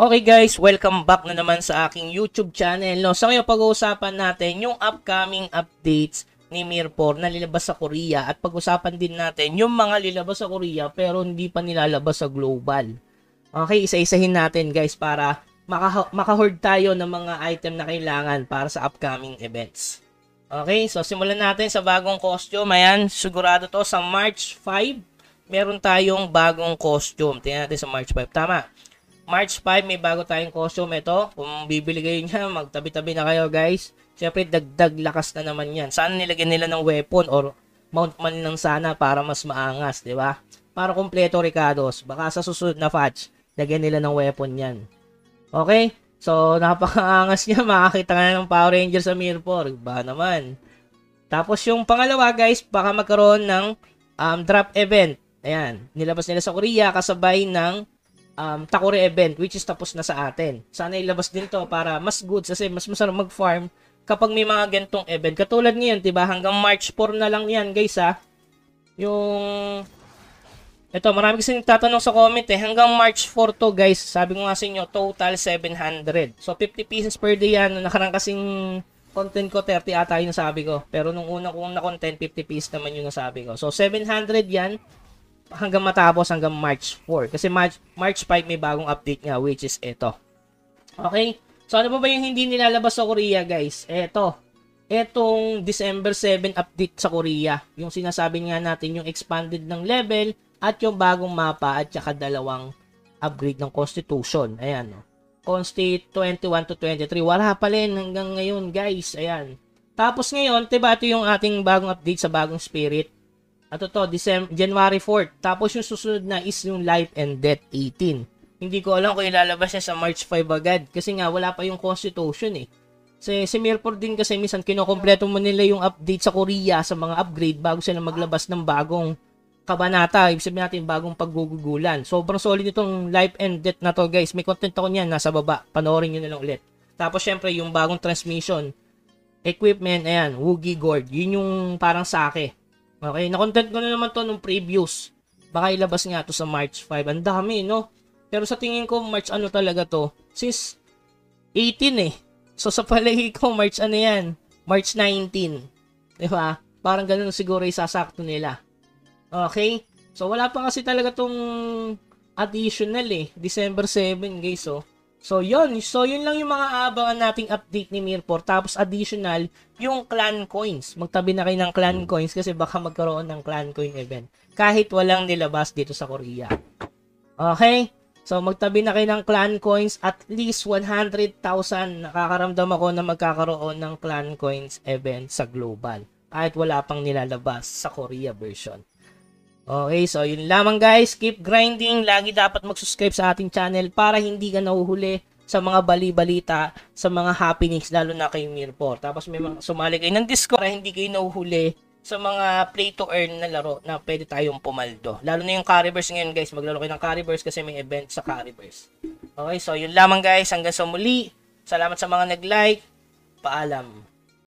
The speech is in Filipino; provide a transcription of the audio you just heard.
Okay guys, welcome back na naman sa aking YouTube channel. No? So ngayon pag-uusapan natin yung upcoming updates ni Mirror na lilabas sa Korea at pag-usapan din natin yung mga lilabas sa Korea pero hindi pa nilalabas sa global. Okay, isa-isahin natin guys para maka-hoard tayo ng mga item na kailangan para sa upcoming events. Okay, so simulan natin sa bagong costume. Ayan, sigurado to sa March 5. Meron tayong bagong costume. Tingnan natin sa March 5. Tama. March 5, may bago tayong costume. Ito, kung bibili kayo niya, magtabi-tabi na kayo guys. Siyempre, dagdag lakas na naman yan. Sana nilagyan nila ng weapon or mount man lang sana para mas maangas, di ba? Para kumpleto Ricardos. Baka sa susunod na patch, lagyan nila ng weapon yan. Okay? So, napakaangas niya. Makakita ka na ng Power Rangers sa Mirror. Ba naman. Tapos yung pangalawa guys, baka magkaroon ng drop event. Ayan, nilabas nila sa Korea kasabay ng Takure event which is tapos na sa atin. Sana ilabas din to para mas good kasi mas masarap mag-farm kapag may mga gantong event. Katulad ngayon, 'di ba? Hanggang March 4 na lang 'yan, guys ha. Yung ito, marami kasi nagtatanong sa comment hanggang March 4 to, guys. Sabi ko nga sa inyo, total 700. So 50 pieces per day yan. Nakarang kasing content ko 30 ata yung nasabi ko. Pero nung una kong na-content 50 pieces naman yung nasabi ko. So 700 yan hanggang matapos hanggang March 4. Kasi March 5 may bagong update nga which is ito. Okay? So ano ba yung hindi nilalabas sa Korea guys? Ito. Etong December 7 update sa Korea. Yung sinasabi nga natin yung expanded ng level at yung bagong mapa at saka dalawang upgrade ng Constitution. Ayan no. Consti 21 to 23. Wala pa rin hanggang ngayon guys. Ayan. Tapos ngayon, diba ito yung ating bagong update sa bagong spirit. At ito, January 4th. Tapos yung susunod na is yung Life and Death 18. Hindi ko alam kung ilalabas niya sa March 5 agad. Kasi nga, wala pa yung Constitution eh. Si Mirror din kasi minsan kinokompleto mo nila yung update sa Korea sa mga upgrade bago sila maglabas ng bagong kabanata. Ibig sabihin natin, bagong paggugugulan. Sobrang solid itong Life and Death na to guys. May content ako niyan, nasa baba. Panoorin nyo na lang ulit. Tapos syempre, yung bagong transmission, equipment, ayan, Woogie Gourd. Yun yung parang sake. Okay, na-content ko na naman to nung previous. Baka ilabas nga to sa March 5. Ang dami, no? Pero sa tingin ko, March ano talaga to? Since 18 eh. So sa palagi ko, March ano yan? March 19. Diba? Parang ganun siguro isasakto nila. Okay? So wala pa kasi talaga tong additional eh. December 7 guys, oh. So yun lang yung mga aabangan nating update ni Mirror. Tapos additional, yung clan coins. Magtabi na kayo ng clan coins kasi baka magkaroon ng clan coin event. Kahit walang nilabas dito sa Korea. Okay? So magtabi na kayo ng clan coins. At least 100,000 nakakaramdam ako na magkakaroon ng clan coins event sa global. Kahit wala pang nilalabas sa Korea version. Okay, so yun lamang guys. Keep grinding. Lagi dapat mag-subscribe sa ating channel para hindi ka nahuhuli sa mga bali-balita, sa mga happenings, lalo na kay Mirror. Tapos may mga sumali kayo ng Discord para hindi kayo nahuhuli sa mga play to earn na laro na pwede tayong pumaldo. Lalo na yung Carryverse ngayon guys. Maglaro kayo ng Carryverse kasi may event sa Carryverse. Okay, so yun lamang guys. Hanggang sa muli. Salamat sa mga nag-like. Paalam.